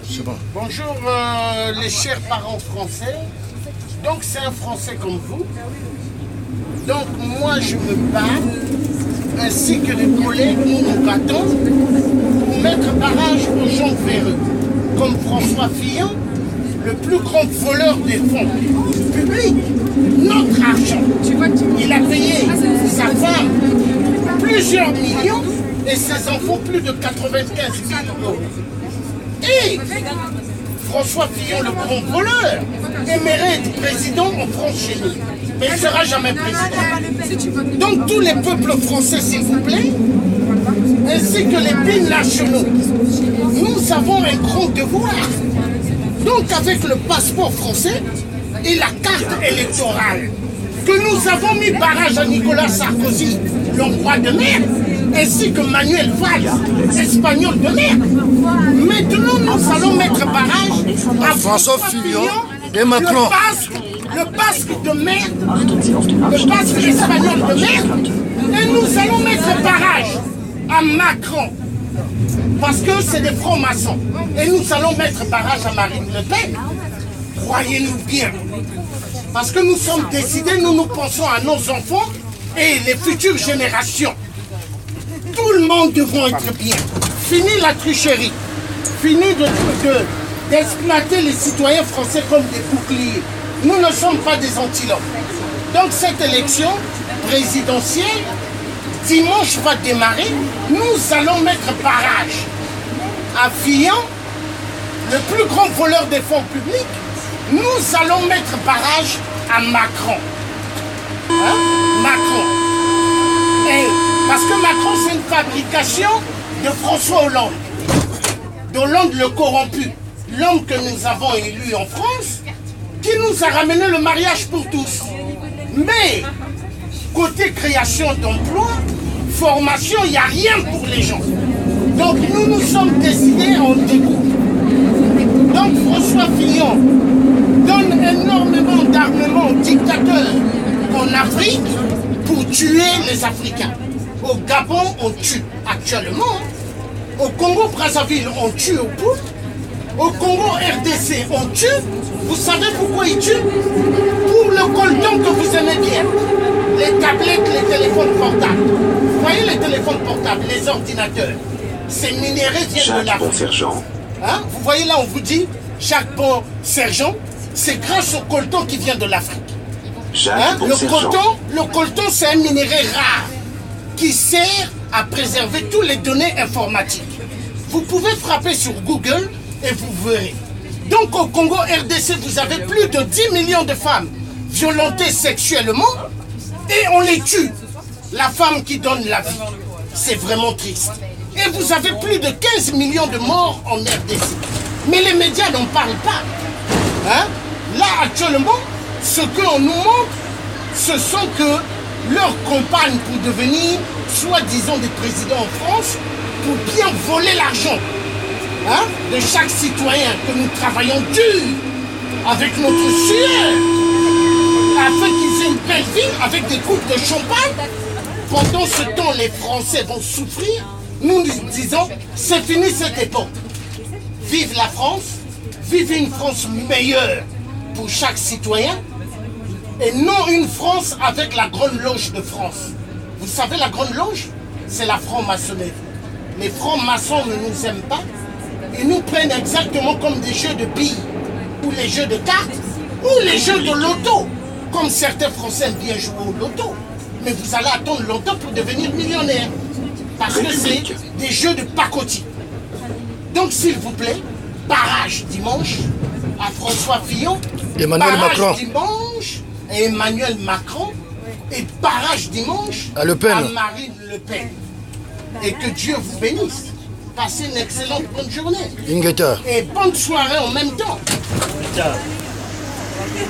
C'est bon. Bonjour les chers parents français. Donc c'est un Français comme vous. Donc moi je me bats, ainsi que les collègues, nous battons pour mettre barrage aux gens véreux. Comme François Fillon, le plus grand voleur des fonds publics, notre argent. Il a payé sa femme plusieurs millions et ses enfants plus de 95 000 euros. Et François Fillon, le grand voleur, aimerait être président en France chez nous. Mais il ne sera jamais président. Donc tous les peuples français, s'il vous plaît, ainsi que les binationaux, nous avons un grand devoir. Donc avec le passeport français et la carte électorale, que nous avons mis barrage à Nicolas Sarkozy, l'hongrois de merde, ainsi que Manuel Valls, espagnol de merde. Maintenant, nous allons mettre barrage à François Fillon et Macron. Le basque de merde, le basque espagnol de merde, et nous allons mettre barrage à Macron, parce que c'est des francs-maçons. Et nous allons mettre barrage à Marine Le Pen. Croyez-nous bien. Parce que nous sommes décidés, nous pensons à nos enfants et les futures générations. Tout le monde devra être bien. Fini la tricherie. Fini d'exploiter les citoyens français comme des boucliers. Nous ne sommes pas des antilopes. Donc cette élection présidentielle, dimanche va démarrer. Nous allons mettre barrage à Fillon, le plus grand voleur des fonds publics. Nous allons mettre barrage à Macron. Hein? Macron. Et parce que Macron, c'est une fabrication de François Hollande. D'Hollande le corrompu. L'homme que nous avons élu en France, qui nous a ramené le mariage pour tous. Mais, côté création d'emplois, formation, il n'y a rien pour les gens. Donc nous sommes décidés en dégoût. Donc François Fillon donne énormément d'armements aux dictateurs en Afrique pour tuer les Africains. Au Gabon, on tue actuellement. Au Congo-Brazzaville, on tue au poules. Au Congo-RDC, on tue. Vous savez pourquoi ils tuent? Pour le coltan que vous aimez bien. Les tablettes, les téléphones portables. Vous voyez les téléphones portables, les ordinateurs. Ces minéraux viennent de l'Afrique. Hein? Vous voyez là, on vous dit, Jacques Bon Sergent, c'est grâce au coltan qui vient de l'Afrique. Hein? Le coltan, c'est un minerai rare qui sert à préserver toutes les données informatiques. Vous pouvez frapper sur Google et vous verrez. Donc au Congo RDC, vous avez plus de 10 millions de femmes violentées sexuellement et on les tue. La femme qui donne la vie. C'est vraiment triste. Et vous avez plus de 15 millions de morts en RDC. Mais les médias n'en parlent pas. Hein? Là, actuellement, ce qu'on nous montre, ce sont que leurs compagnes pour devenir, soi-disant, des présidents en France, pour bien voler l'argent, hein, de chaque citoyen, que nous travaillons dur, avec notre sueur, afin qu'ils aient une belle vie, avec des coupes de champagne. Pendant ce temps, les Français vont souffrir. Nous disons, c'est fini cette époque. Vive la France, vive une France meilleure pour chaque citoyen, et non une France avec la Grande Loge de France. Vous savez, la Grande Loge, c'est la franc-maçonnerie. Les francs-maçons ne nous aiment pas. Ils nous prennent exactement comme des jeux de billes, ou les jeux de cartes, ou les jeux de loto, comme certains Français aiment bien jouer au loto. Mais vous allez attendre longtemps pour devenir millionnaire, parce que c'est des jeux de pacotille. Donc s'il vous plaît, barrage dimanche à François Fillon, Emmanuel Macron dimanche à Emmanuel Macron, et barrage dimanche à Marine Le Pen. Et que Dieu vous bénisse. Passez une excellente bonne journée. Ingeta. Et bonne soirée en même temps.